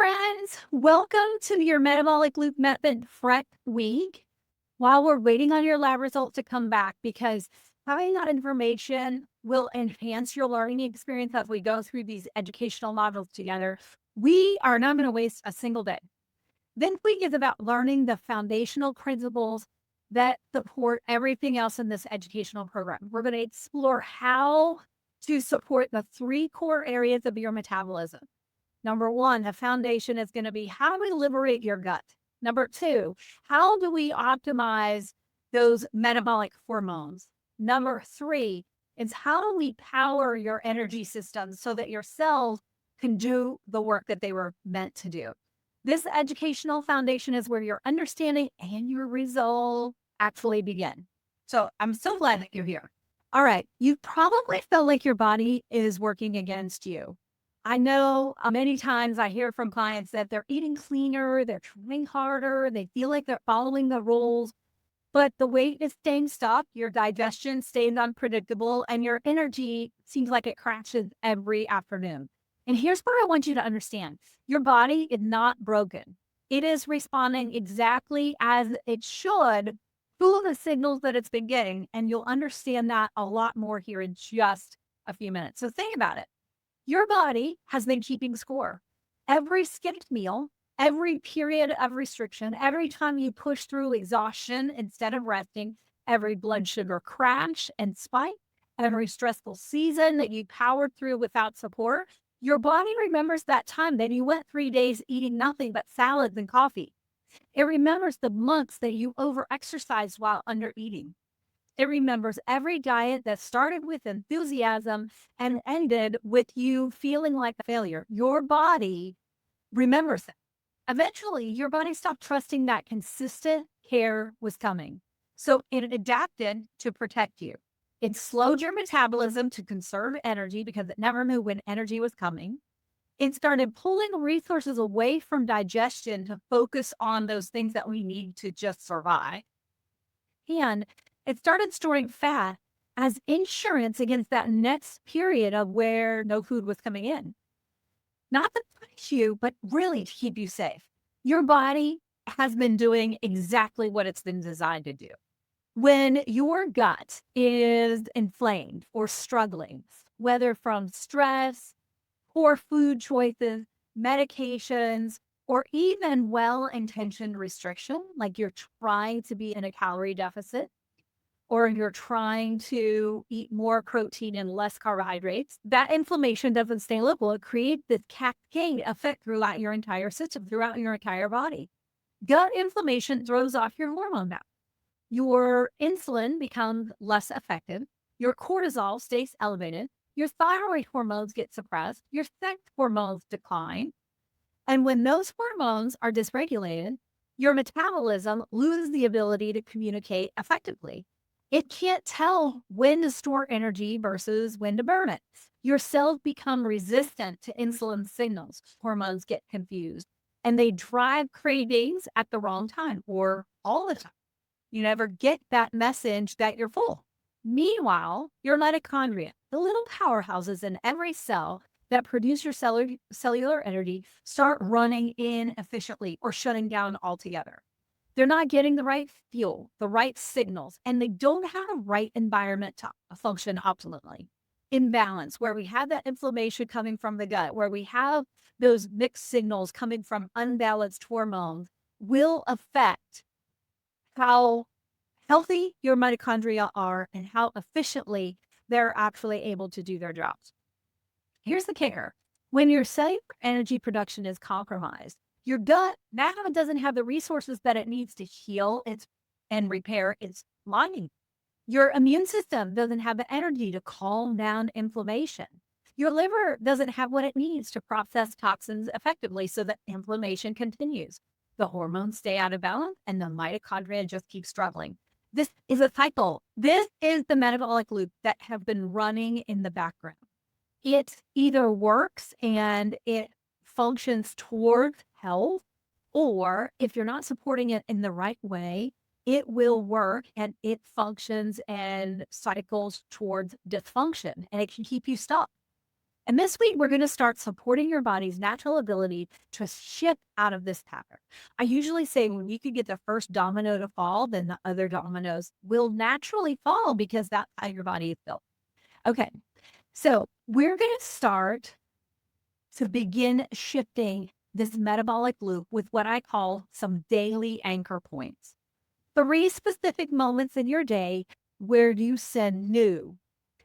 friends. Welcome to your Metabolic Loop Method Prep Week. While we're waiting on your lab results to come back, because having that information will enhance your learning experience as we go through these educational modules together. We are not going to waste a single day. This week is about learning the foundational principles that support everything else in this educational program. We're going to explore how to support the three core areas of your metabolism. Number one, the foundation is going to be how do we liberate your gut? Number two, how do we optimize those metabolic hormones? Number three is how do we power your energy system so that your cells can do the work that they were meant to do? This educational foundation is where your understanding and your resolve actually begin. So I'm so glad that you're here. All right. You probably felt like your body is working against you. I know many times I hear from clients that they're eating cleaner, they're trying harder, they feel like they're following the rules, but the weight is staying stuck, your digestion stays unpredictable, and your energy seems like it crashes every afternoon. And here's what I want you to understand. Your body is not broken. It is responding exactly as it should to the signals that it's been getting, and you'll understand that a lot more here in just a few minutes. So think about it. Your body has been keeping score. Every skipped meal, every period of restriction, every time you push through exhaustion instead of resting, every blood sugar crash and spike, every stressful season that you powered through without support, your body remembers that time that you went 3 days eating nothing but salads and coffee. It remembers the months that you overexercised while under eating. It remembers every diet that started with enthusiasm and ended with you feeling like a failure. Your body remembers that. Eventually, your body stopped trusting that consistent care was coming. So it adapted to protect you. It slowed your metabolism to conserve energy because it never knew when energy was coming. It started pulling resources away from digestion to focus on those things that we need to just survive. And it started storing fat as insurance against that next period of where no food was coming in. Not to punish you, but really to keep you safe. Your body has been doing exactly what it's been designed to do. When your gut is inflamed or struggling, whether from stress, poor food choices, medications, or even well-intentioned restriction, like you're trying to be in a calorie deficit, or you're trying to eat more protein and less carbohydrates, that inflammation doesn't stay local. It creates this cascade effect throughout your entire system, throughout your entire body. Gut inflammation throws off your hormone balance. Your insulin becomes less effective. Your cortisol stays elevated. Your thyroid hormones get suppressed. Your sex hormones decline. And when those hormones are dysregulated, your metabolism loses the ability to communicate effectively. It can't tell when to store energy versus when to burn it. Your cells become resistant to insulin signals. Hormones get confused and they drive cravings at the wrong time or all the time. You never get that message that you're full. Meanwhile, your mitochondria, the little powerhouses in every cell that produce your cellular energy, start running inefficiently or shutting down altogether. They're not getting the right fuel, the right signals, and they don't have the right environment to function optimally. Imbalance, where we have that inflammation coming from the gut, where we have those mixed signals coming from unbalanced hormones, will affect how healthy your mitochondria are and how efficiently they're actually able to do their jobs. Here's the kicker. When your cellular energy production is compromised, your gut now doesn't have the resources that it needs to heal its and repair its lining. Your immune system doesn't have the energy to calm down inflammation. Your liver doesn't have what it needs to process toxins effectively so that inflammation continues. The hormones stay out of balance and the mitochondria just keep struggling. This is a cycle. This is the metabolic loop that have been running in the background. It either works and it functions towards health, or if you're not supporting it in the right way, it will work and it functions and cycles towards dysfunction and it can keep you stuck. And this week, we're going to start supporting your body's natural ability to shift out of this pattern. I usually say when you could get the first domino to fall, then the other dominoes will naturally fall because that's how your body is built. Okay, so we're going to start to begin shifting this metabolic loop with what I call some daily anchor points. 3 specific moments in your day where you send new,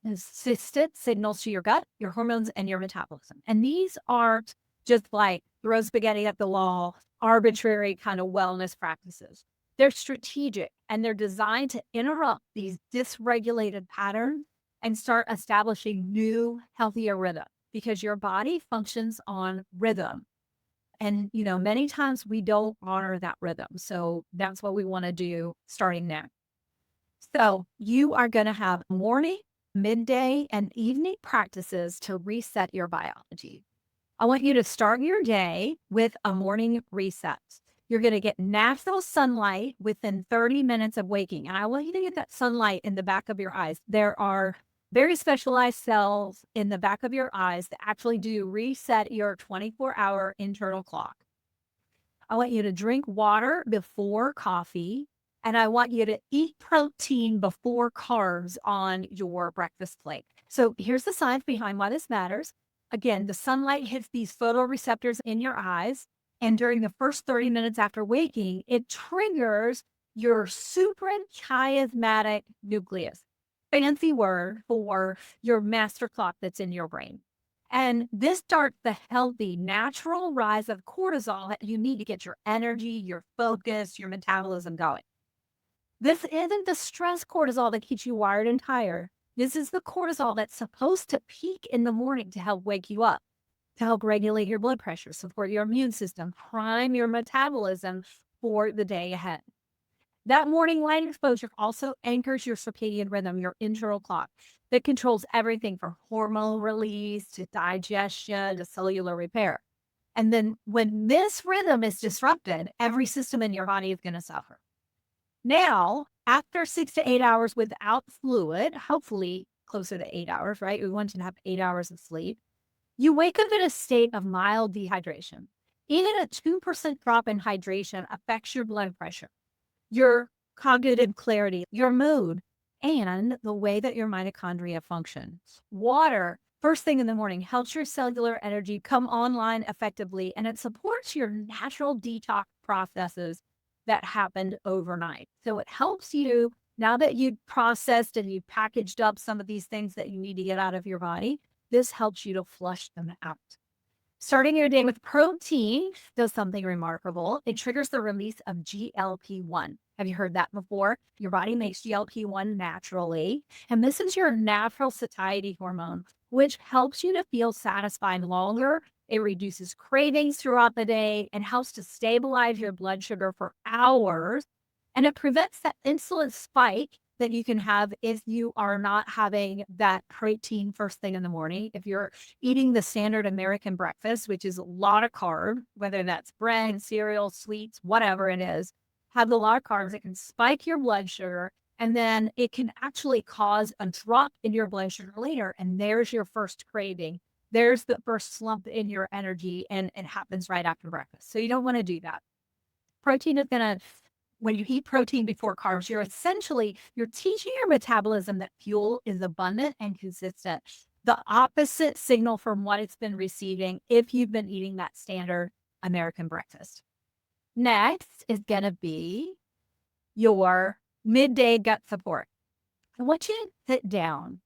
consistent signals to your gut, your hormones, and your metabolism. And these aren't just like throw spaghetti at the wall, arbitrary kind of wellness practices. They're strategic and they're designed to interrupt these dysregulated patterns and start establishing new, healthier rhythm because your body functions on rhythm. And, many times we don't honor that rhythm. So that's what we want to do starting now. So you are going to have morning, midday, and evening practices to reset your biology. I want you to start your day with a morning reset. You're going to get natural sunlight within 30 minutes of waking. And I want you to get that sunlight in the back of your eyes. There are very specialized cells in the back of your eyes that actually do reset your 24-hour internal clock. I want you to drink water before coffee, and I want you to eat protein before carbs on your breakfast plate. So here's the science behind why this matters. Again, the sunlight hits these photoreceptors in your eyes, and during the first 30 minutes after waking, it triggers your suprachiasmatic nucleus, fancy word for your master clock that's in your brain. And this starts the healthy, natural rise of cortisol that you need to get your energy, your focus, your metabolism going. This isn't the stress cortisol that keeps you wired and tired. This is the cortisol that's supposed to peak in the morning to help wake you up, to help regulate your blood pressure, support your immune system, prime your metabolism for the day ahead. That morning light exposure also anchors your circadian rhythm, your internal clock that controls everything from hormone release to digestion to cellular repair. And then when this rhythm is disrupted, every system in your body is going to suffer. Now, after 6 to 8 hours without fluid, hopefully closer to 8 hours, right? We want you to have 8 hours of sleep. You wake up in a state of mild dehydration. Even a 2% drop in hydration affects your blood pressure, your cognitive clarity, your mood, and the way that your mitochondria function. Water, first thing in the morning, helps your cellular energy come online effectively, and it supports your natural detox processes that happened overnight. So it helps you, now that you've processed and you've packaged up some of these things that you need to get out of your body, this helps you to flush them out. Starting your day with protein does something remarkable. It triggers the release of GLP-1. Have you heard that before? Your body makes GLP-1 naturally. And this is your natural satiety hormone, which helps you to feel satisfied longer. It reduces cravings throughout the day and helps to stabilize your blood sugar for hours. And it prevents that insulin spike that you can have if you are not having that protein first thing in the morning. If you're eating the standard American breakfast, which is a lot of carb, whether that's bread, cereal, sweets, whatever it is, have a lot of carbs, it can spike your blood sugar. And then it can actually cause a drop in your blood sugar later. And there's your first craving. There's the first slump in your energy, and it happens right after breakfast. So you don't want to do that. Protein is going to, when you eat protein before carbs, you're teaching your metabolism that fuel is abundant and consistent. The opposite signal from what it's been receiving if you've been eating that standard American breakfast. Next is going to be your midday gut support. I want you to sit down,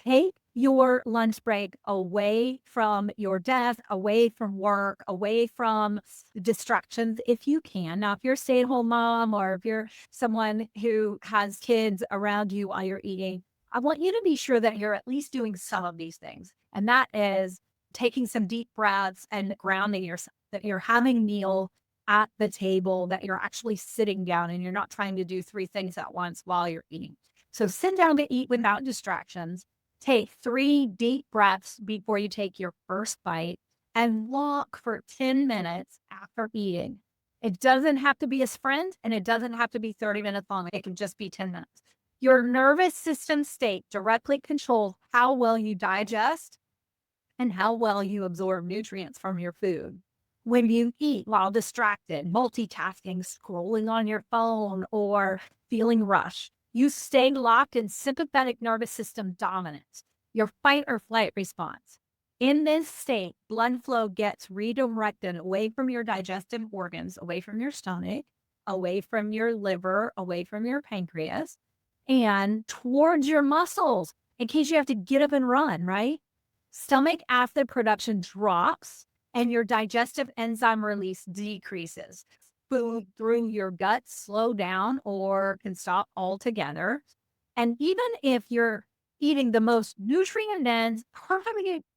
take your lunch break away from your desk, away from work, away from distractions if you can. Now, if you're a stay-at-home mom or if you're someone who has kids around you while you're eating, I want you to be sure that you're at least doing some of these things. And that is taking some deep breaths and grounding yourself, that you're having a meal at the table, that you're actually sitting down and you're not trying to do 3 things at once while you're eating. So sit down to eat without distractions. Take 3 deep breaths before you take your first bite and walk for 10 minutes after eating. It doesn't have to be a sprint and it doesn't have to be 30 minutes long. It can just be 10 minutes. Your nervous system state directly controls how well you digest and how well you absorb nutrients from your food. When you eat while distracted, multitasking, scrolling on your phone, or feeling rushed, you stay locked in sympathetic nervous system dominance, your fight or flight response. In this state, blood flow gets redirected away from your digestive organs, away from your stomach, away from your liver, away from your pancreas, and towards your muscles in case you have to get up and run, right? Stomach acid production drops and your digestive enzyme release decreases. Food through your gut slow down or can stop altogether. And even if you're eating the most nutrient dense,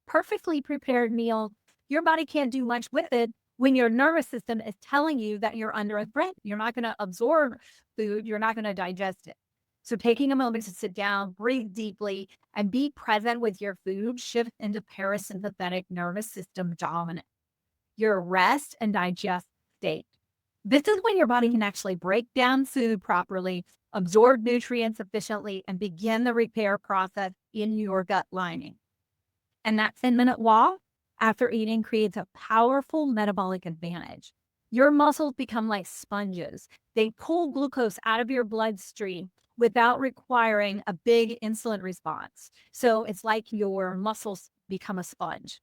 perfectly prepared meal, your body can't do much with it when your nervous system is telling you that you're under a threat. You're not going to absorb food, you're not going to digest it. So, taking a moment to sit down, breathe deeply, and be present with your food shift into parasympathetic nervous system dominant, your rest and digest state. This is when your body can actually break down food properly, absorb nutrients efficiently, and begin the repair process in your gut lining. And that 10-minute walk after eating creates a powerful metabolic advantage. Your muscles become like sponges. They pull glucose out of your bloodstream without requiring a big insulin response. So it's like your muscles become a sponge.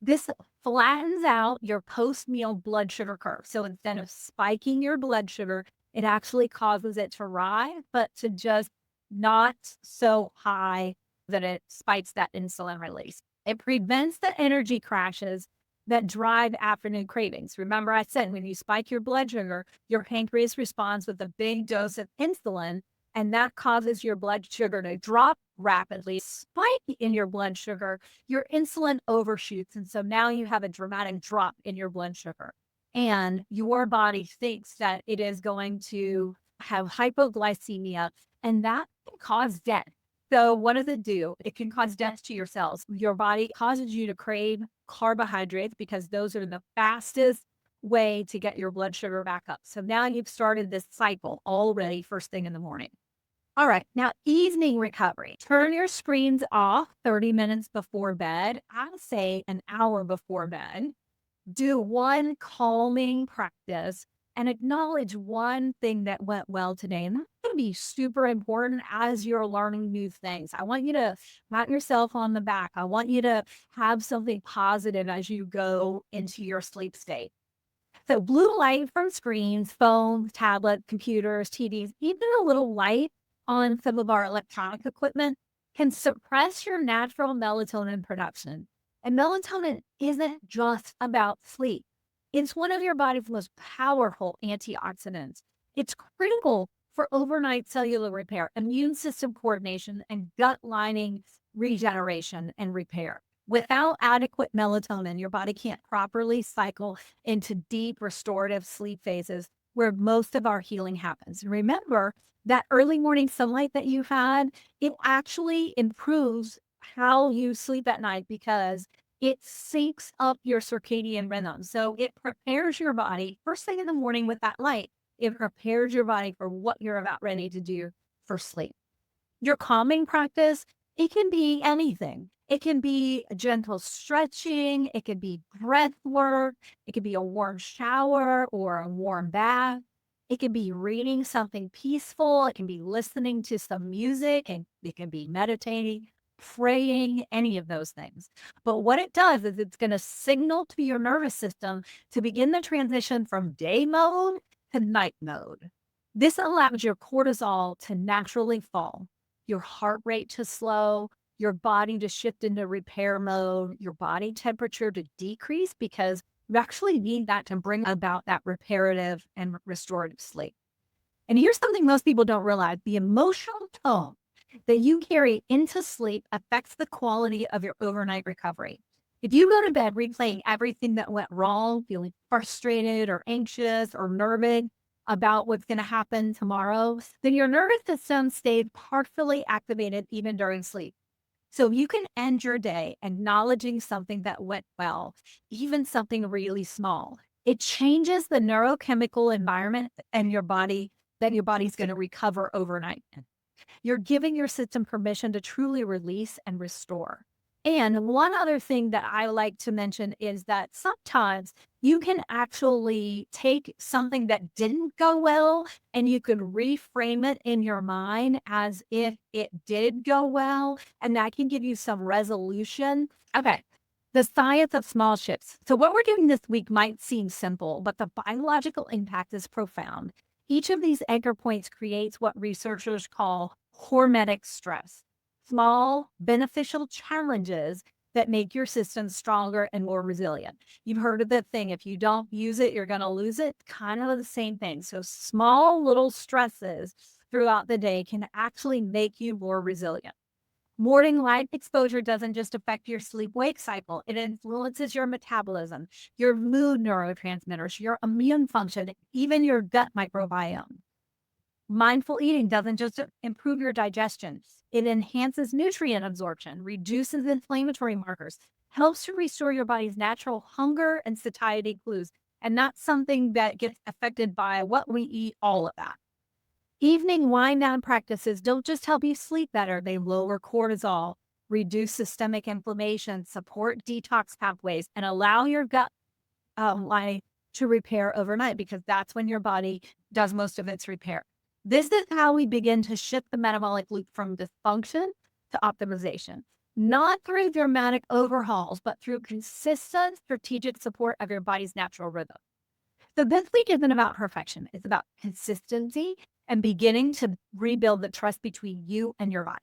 This flattens out your post-meal blood sugar curve. So instead of spiking your blood sugar, it actually causes it to rise, but to just not so high that it spikes that insulin release. It prevents the energy crashes that drive afternoon cravings. Remember, I said when you spike your blood sugar, your pancreas responds with a big dose of insulin, and that causes your blood sugar to drop rapidly, spike in your blood sugar, your insulin overshoots. And so now you have a dramatic drop in your blood sugar. And your body thinks that it is going to have hypoglycemia, and that can cause death. So what does it do? It can cause death to your cells. Your body causes you to crave carbohydrates because those are the fastest way to get your blood sugar back up. So now you've started this cycle already first thing in the morning. All right, now evening recovery. Turn your screens off 30 minutes before bed. I say an hour before bed. Do one calming practice and acknowledge one thing that went well today. And that's going to be super important as you're learning new things. I want you to pat yourself on the back. I want you to have something positive as you go into your sleep state. So blue light from screens, phones, tablets, computers, TVs, even a little light on some of our electronic equipment can suppress your natural melatonin production. And melatonin isn't just about sleep. It's one of your body's most powerful antioxidants. It's critical for overnight cellular repair, immune system coordination, and gut lining regeneration and repair. Without adequate melatonin, your body can't properly cycle into deep restorative sleep phases where most of our healing happens. Remember that early morning sunlight that you had, it actually improves how you sleep at night because it syncs up your circadian rhythm. So it prepares your body first thing in the morning with that light. It prepares your body for what you're about ready to do for sleep. Your calming practice, it can be anything. It can be a gentle stretching. It could be breath work. It could be a warm shower or a warm bath. It can be reading something peaceful. It can be listening to some music, and it can be meditating, praying, any of those things. But what it does is it's going to signal to your nervous system to begin the transition from day mode to night mode. This allows your cortisol to naturally fall, your heart rate to slow, your body to shift into repair mode, your body temperature to decrease because you actually need that to bring about that reparative and restorative sleep. And here's something most people don't realize. The emotional tone that you carry into sleep affects the quality of your overnight recovery. If you go to bed replaying everything that went wrong, feeling frustrated or anxious or nervous about what's going to happen tomorrow, then your nervous system stays partially activated even during sleep. So you can end your day acknowledging something that went well, even something really small. It changes the neurochemical environment and your body that your body's going to recover overnight. You're giving your system permission to truly release and restore. And one other thing that I like to mention is that sometimes you can actually take something that didn't go well and you can reframe it in your mind as if it did go well. And that can give you some resolution. Okay. The science of small shifts. So, what we're doing this week might seem simple, but the biological impact is profound. Each of these anchor points creates what researchers call hormetic stress, small, beneficial challenges that make your system stronger and more resilient. You've heard of the thing, if you don't use it, you're going to lose it. Kind of the same thing. So, small little stresses throughout the day can actually make you more resilient. Morning light exposure doesn't just affect your sleep wake cycle, it influences your metabolism, your mood neurotransmitters, your immune function, even your gut microbiome. Mindful eating doesn't just improve your digestion, it enhances nutrient absorption, reduces inflammatory markers, helps to restore your body's natural hunger and satiety clues. And that's something that gets affected by what we eat, all of that. Evening wind down practices don't just help you sleep better, they lower cortisol, reduce systemic inflammation, support detox pathways, and allow your gut lining to repair overnight because that's when your body does most of its repair. This is how we begin to shift the metabolic loop from dysfunction to optimization, not through dramatic overhauls, but through consistent strategic support of your body's natural rhythm. So this week isn't about perfection. It's about consistency and beginning to rebuild the trust between you and your body.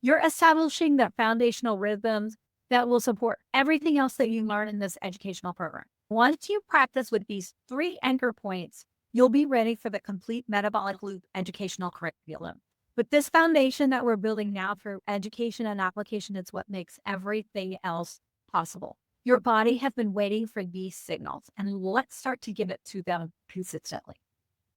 You're establishing the foundational rhythms that will support everything else that you learn in this educational program. Once you practice with these three anchor points, you'll be ready for the complete metabolic loop educational curriculum. But this foundation that we're building now through education and application is what makes everything else possible. Your body has been waiting for these signals, and let's start to give it to them consistently.